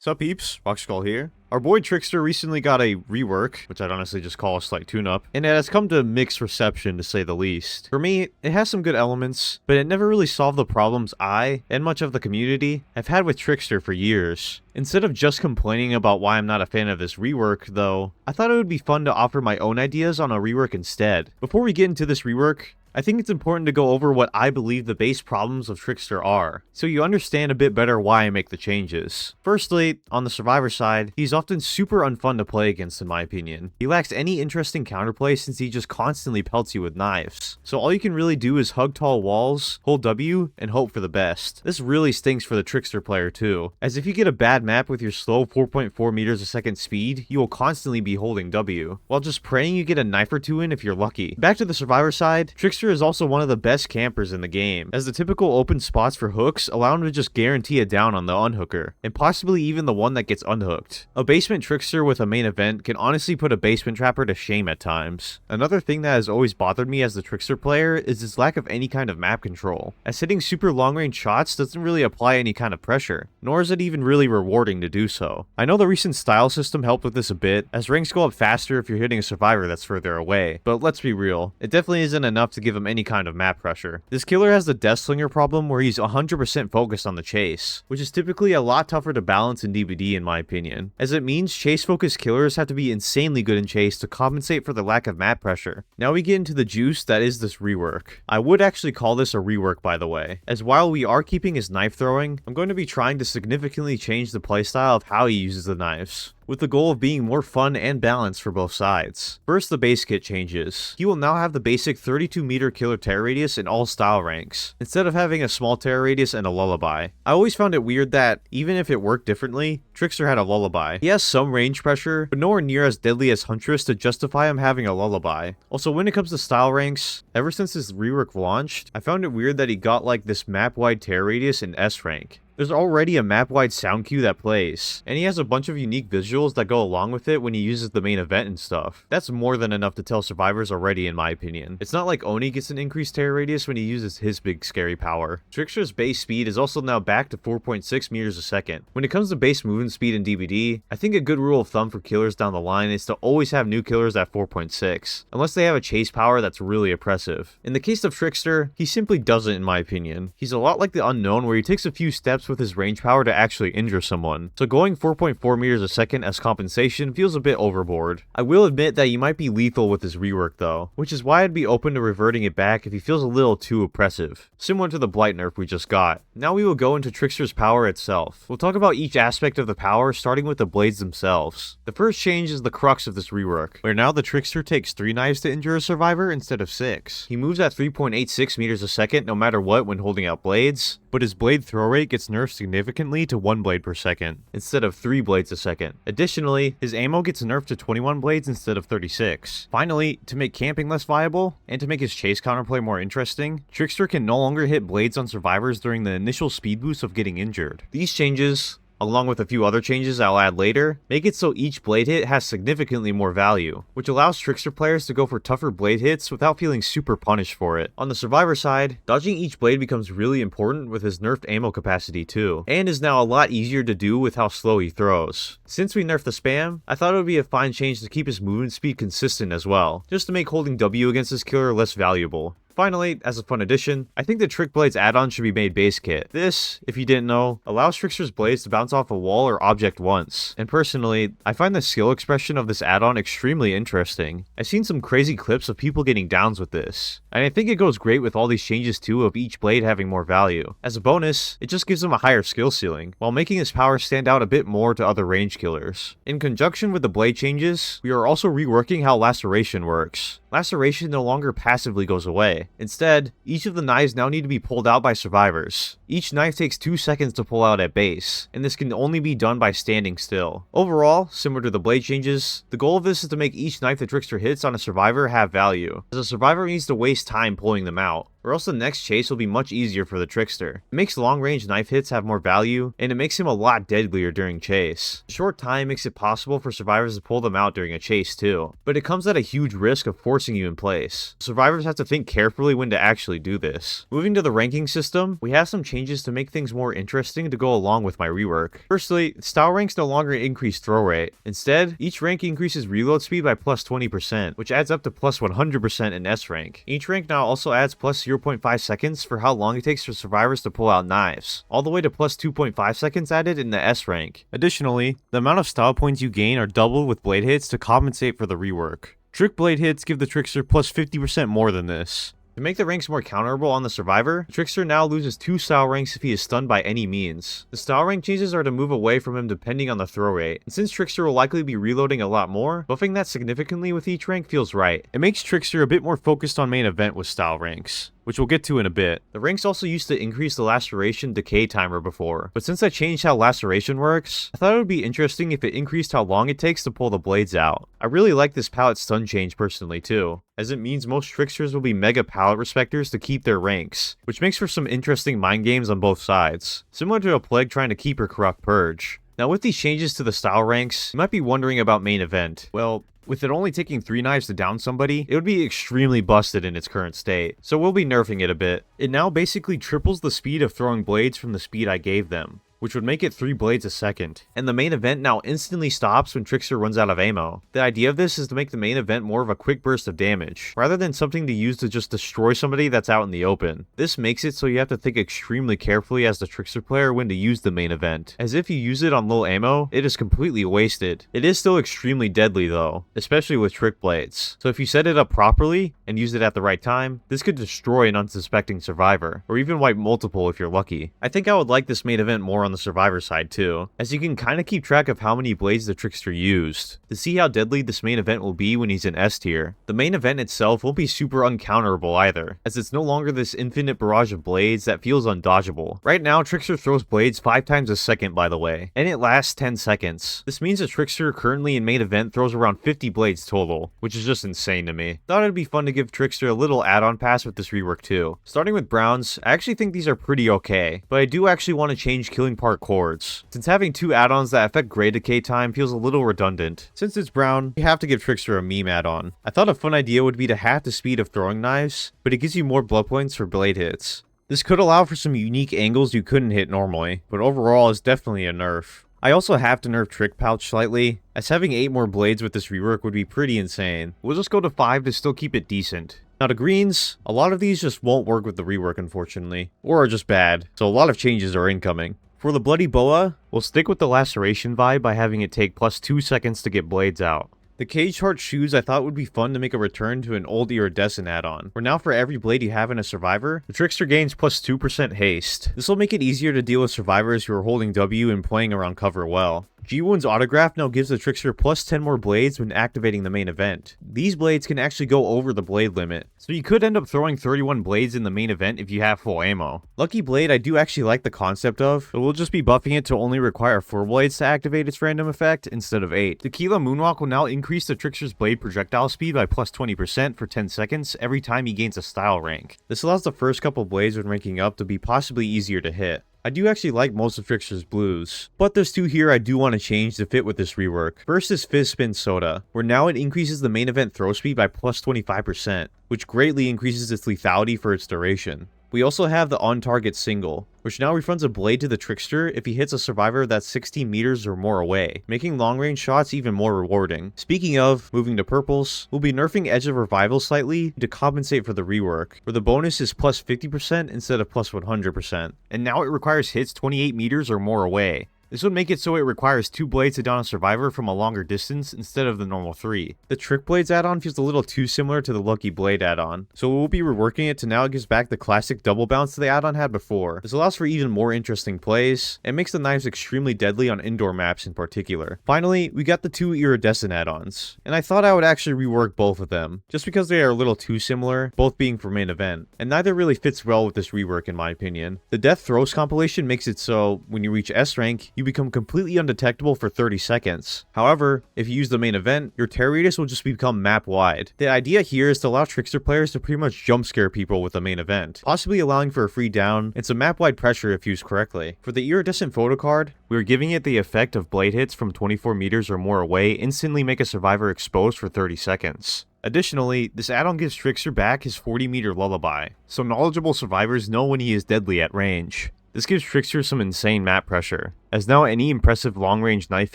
Sup peeps, Rockskull here. Our boy Trickster recently got a rework, which I'd honestly just call a slight tune-up, and it has come to mixed reception to say the least. For me, it has some good elements, but it never really solved the problems I, and much of the community, have had with Trickster for years. Instead of just complaining about why I'm not a fan of this rework, though, I thought it would be fun to offer my own ideas on a rework instead. Before we get into this rework, I think it's important to go over what I believe the base problems of Trickster are, so you understand a bit better why I make the changes. Firstly, on the survivor side, he's often super unfun to play against in my opinion. He lacks any interesting counterplay since he just constantly pelts you with knives. So all you can really do is hug tall walls, hold W, and hope for the best. This really stinks for the Trickster player too, as if you get a bad map with your slow 4.4 meters a second speed, you will constantly be holding W, while just praying you get a knife or two in if you're lucky. Back to the survivor side, Trickster is also one of the best campers in the game, as the typical open spots for hooks allow him to just guarantee a down on the unhooker, and possibly even the one that gets unhooked. A basement Trickster with a main event can honestly put a basement trapper to shame at times. Another thing that has always bothered me as the Trickster player is his lack of any kind of map control, as hitting super long range shots doesn't really apply any kind of pressure, nor is it even really rewarding to do so. I know the recent style system helped with this a bit, as ranks go up faster if you're hitting a survivor that's further away, but let's be real, it definitely isn't enough to give him any kind of map pressure. This killer has the Death Slinger problem where he's 100% focused on the chase, which is typically a lot tougher to balance in DBD in my opinion, as it means chase focused killers have to be insanely good in chase to compensate for the lack of map pressure. Now we get into the juice that is this rework. I would actually call this a rework by the way, as while we are keeping his knife throwing, I'm going to be trying to significantly change the playstyle of how he uses the knives, with the goal of being more fun and balanced for both sides. First, the Basekit changes. He will now have the basic 32 meter killer tear radius in all style ranks, instead of having a small tear radius and a lullaby. I always found it weird that, even if it worked differently, Trickster had a lullaby. He has some range pressure, but nowhere near as deadly as Huntress to justify him having a lullaby. Also, when it comes to style ranks, ever since his rework launched, I found it weird that he got like this map-wide tear radius in S rank. There's already a map-wide sound cue that plays, and he has a bunch of unique visuals that go along with it when he uses the main event and stuff. That's more than enough to tell survivors already in my opinion. It's not like Oni gets an increased tear radius when he uses his big scary power. Trickster's base speed is also now back to 4.6 meters a second. When it comes to base movement speed in DBD, I think a good rule of thumb for killers down the line is to always have new killers at 4.6, unless they have a chase power that's really oppressive. In the case of Trickster, he simply doesn't in my opinion. He's a lot like the Unknown where he takes a few steps with his range power to actually injure someone, so going 4.4 meters a second as compensation feels a bit overboard. I will admit that he might be lethal with his rework though, which is why I'd be open to reverting it back if he feels a little too oppressive, similar to the Blight nerf we just got. Now we will go into Trickster's power itself. We'll talk about each aspect of the power, starting with the blades themselves. The first change is the crux of this rework, where now the Trickster takes 3 knives to injure a survivor instead of 6. He moves at 3.86 meters a second no matter what when holding out blades, but his blade throw rate gets nerfed significantly to 1 blade per second, instead of 3 blades a second. Additionally, his ammo gets nerfed to 21 blades instead of 36. Finally, to make camping less viable, and to make his chase counterplay more interesting, Trickster can no longer hit blades on survivors during the initial speed boost of getting injured. These changes, along with a few other changes I'll add later, make it so each blade hit has significantly more value, which allows Trickster players to go for tougher blade hits without feeling super punished for it. On the survivor side, dodging each blade becomes really important with his nerfed ammo capacity too, and is now a lot easier to do with how slow he throws. Since we nerfed the spam, I thought it would be a fine change to keep his movement speed consistent as well, just to make holding W against this killer less valuable. Finally, as a fun addition, I think the Trick Blades add-on should be made Basekit. This, if you didn't know, allows Trickster's blades to bounce off a wall or object once. And personally, I find the skill expression of this add-on extremely interesting. I've seen some crazy clips of people getting downs with this, and I think it goes great with all these changes too of each blade having more value. As a bonus, it just gives him a higher skill ceiling, while making his power stand out a bit more to other range killers. In conjunction with the blade changes, we are also reworking how Laceration works. Laceration no longer passively goes away. Instead, each of the knives now need to be pulled out by survivors. Each knife takes 2 seconds to pull out at base, and this can only be done by standing still. Overall, similar to the blade changes, the goal of this is to make each knife the Trickster hits on a survivor have value, as a survivor needs to waste time pulling them out. or else the next chase will be much easier for the Trickster. It makes long-range knife hits have more value, and it makes him a lot deadlier during chase. Short time makes it possible for survivors to pull them out during a chase too, but it comes at a huge risk of forcing you in place. Survivors have to think carefully when to actually do this. Moving to the ranking system, we have some changes to make things more interesting to go along with my rework. Firstly, style ranks no longer increase throw rate. Instead, each rank increases reload speed by plus 20%, which adds up to plus 100% in S rank. Each rank now also adds plus 0.5 seconds for how long it takes for survivors to pull out knives, all the way to plus 2.5 seconds added in the S rank. Additionally, the amount of style points you gain are doubled with blade hits to compensate for the rework. Trick blade hits give the Trickster plus 50% more than this. To make the ranks more counterable on the survivor, the Trickster now loses 2 style ranks if he is stunned by any means. The style rank changes are to move away from him depending on the throw rate, and since Trickster will likely be reloading a lot more, buffing that significantly with each rank feels right. It makes Trickster a bit more focused on main event with style ranks, which we'll get to in a bit. The ranks also used to increase the Laceration decay timer before, but since I changed how Laceration works, I thought it would be interesting if it increased how long it takes to pull the blades out. I really like this pallet stun change personally too, as it means most Tricksters will be mega pallet respecters to keep their ranks, which makes for some interesting mind games on both sides, similar to a plague trying to keep her corrupt purge. Now with these changes to the style ranks, you might be wondering about main event. Well, with it only taking 3 knives to down somebody, it would be extremely busted in its current state, so we'll be nerfing it a bit. It now basically triples the speed of throwing blades from the speed I gave them, which would make it 3 blades a second. And the main event now instantly stops when Trickster runs out of ammo. The idea of this is to make the main event more of a quick burst of damage, rather than something to use to just destroy somebody that's out in the open. This makes it so you have to think extremely carefully as the Trickster player when to use the main event, as if you use it on low ammo, it is completely wasted. It is still extremely deadly though, especially with trick blades. So if you set it up properly, and use it at the right time, this could destroy an unsuspecting survivor, or even wipe multiple if you're lucky. I think I would like this main event more on the survivor side too, as you can kinda keep track of how many blades the Trickster used, to see how deadly this main event will be when he's in S tier. The main event itself won't be super uncounterable either, as it's no longer this infinite barrage of blades that feels undodgeable. Right now, Trickster throws blades 5 times a second by the way, and it lasts 10 seconds. This means a Trickster currently in main event throws around 50 blades total, which is just insane to me. Thought it'd be fun to give Trickster a little add-on pass with this rework too. Starting with Browns, I actually think these are pretty okay, but I do actually want to change killing part chords, since having 2 add-ons that affect grade decay time feels a little redundant. Since it's Brown, you have to give Trickster a meme add-on. I thought a fun idea would be to half the speed of throwing knives, but it gives you more blood points for blade hits. This could allow for some unique angles you couldn't hit normally, but overall is definitely a nerf. I also have to nerf Trick Pouch slightly, as having 8 more blades with this rework would be pretty insane. We'll just go to 5 to still keep it decent. Now to greens, a lot of these just won't work with the rework unfortunately, or are just bad, so a lot of changes are incoming. For the Bloody Boa, we'll stick with the Laceration vibe by having it take plus 2 seconds to get blades out. The Caged Heart Shoes I thought would be fun to make a return to an old Iridescent add-on, where now for every blade you have in a survivor, the Trickster gains plus 2% haste. This will make it easier to deal with survivors who are holding W and playing around cover well. G1's Autograph now gives the Trickster plus 10 more blades when activating the main event. These blades can actually go over the blade limit, so you could end up throwing 31 blades in the main event if you have full ammo. Lucky Blade I do actually like the concept of, but we'll just be buffing it to only require 4 blades to activate its random effect instead of 8. Tequila Moonwalk will now increase the Trickster's blade projectile speed by plus 20% for 10 seconds every time he gains a style rank. This allows the first couple blades when ranking up to be possibly easier to hit. I do actually like most of Trickster's blues, but there's 2 here I do want to change to fit with this rework. First is Fizz Spin Soda, where now it increases the main event throw speed by plus 25%, which greatly increases its lethality for its duration. We also have the on-target single, which now refunds a blade to the Trickster if he hits a survivor that's 16 meters or more away, making long-range shots even more rewarding. Speaking of, moving to purples, we'll be nerfing Edge of Revival slightly to compensate for the rework, where the bonus is plus 50% instead of plus 100%, and now it requires hits 28 meters or more away. This would make it so it requires 2 blades to down a survivor from a longer distance instead of the normal 3. The Trick Blades add-on feels a little too similar to the Lucky Blade add-on, so we'll be reworking it to now it gives back the classic double bounce the add-on had before. This allows for even more interesting plays, and makes the knives extremely deadly on indoor maps in particular. Finally, we got the 2 Iridescent add-ons, and I thought I would actually rework both of them, just because they are a little too similar, both being for main event, and neither really fits well with this rework in my opinion. The Death Throws compilation makes it so, when you reach S rank, you become completely undetectable for 30 seconds. However, if you use the main event, your tear radius will just become map wide. The idea here is to allow Trickster players to pretty much jump scare people with the main event, possibly allowing for a free down and some map wide pressure if used correctly. For the iridescent photo card, we are giving it the effect of blade hits from 24 meters or more away instantly make a survivor exposed for 30 seconds. Additionally, this add-on gives Trickster back his 40-meter lullaby, so knowledgeable survivors know when he is deadly at range. This gives Trickster some insane map pressure, as now any impressive long-range knife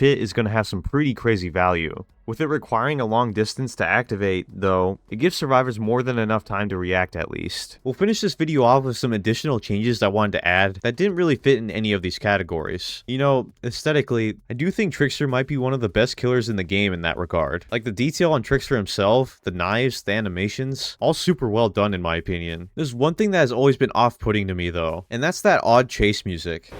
hit is going to have some pretty crazy value. With it requiring a long distance to activate, though, it gives survivors more than enough time to react at least. We'll finish this video off with some additional changes I wanted to add that didn't really fit in any of these categories. You know, aesthetically, I do think Trickster might be one of the best killers in the game in that regard. Like the detail on Trickster himself, the knives, the animations, all super well done in my opinion. There's one thing that has always been off-putting to me though, and that's that odd chase music.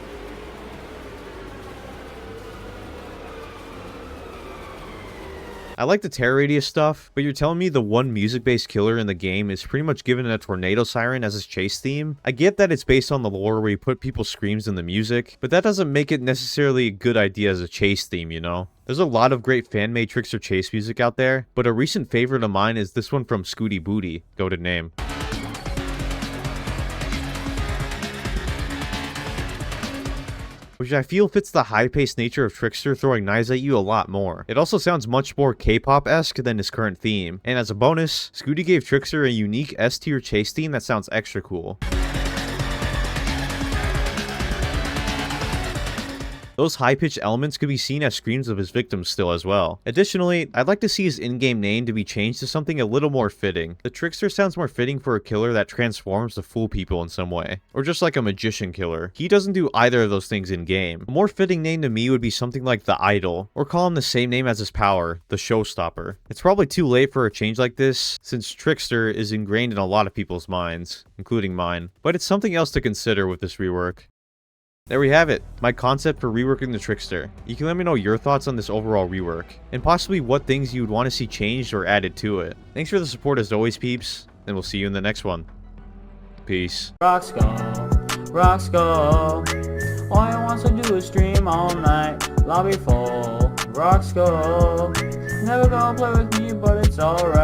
I like the tear radius stuff, but you're telling me the one music-based killer in the game is pretty much given a tornado siren as his chase theme? I get that it's based on the lore where you put people's screams in the music, but that doesn't make it necessarily a good idea as a chase theme, you know? There's a lot of great fan-made Trickster chase music out there, but a recent favorite of mine is this one from Scooty Booty, goated name. Which I feel fits the high-paced nature of Trickster throwing knives at you a lot more. It also sounds much more K-pop-esque than his current theme, and as a bonus, Scooty gave Trickster a unique S-tier chase theme that sounds extra cool. Those high-pitched elements could be seen as screams of his victims still as well. Additionally, I'd like to see his in-game name to be changed to something a little more fitting. The Trickster sounds more fitting for a killer that transforms to fool people in some way, or just like a magician killer. He doesn't do either of those things in-game. A more fitting name to me would be something like the Idol, or call him the same name as his power, the Showstopper. It's probably too late for a change like this, since Trickster is ingrained in a lot of people's minds, including mine, but it's something else to consider with this rework. There we have it, my concept for reworking the Trickster. You can let me know your thoughts on this overall rework, and possibly what things you would want to see changed or added to it. Thanks for the support as always, peeps, and we'll see you in the next one. Peace. Rock skull. All you wants to do is stream all night. Lobby full, rock skull. Never gonna play with me, but it's alright.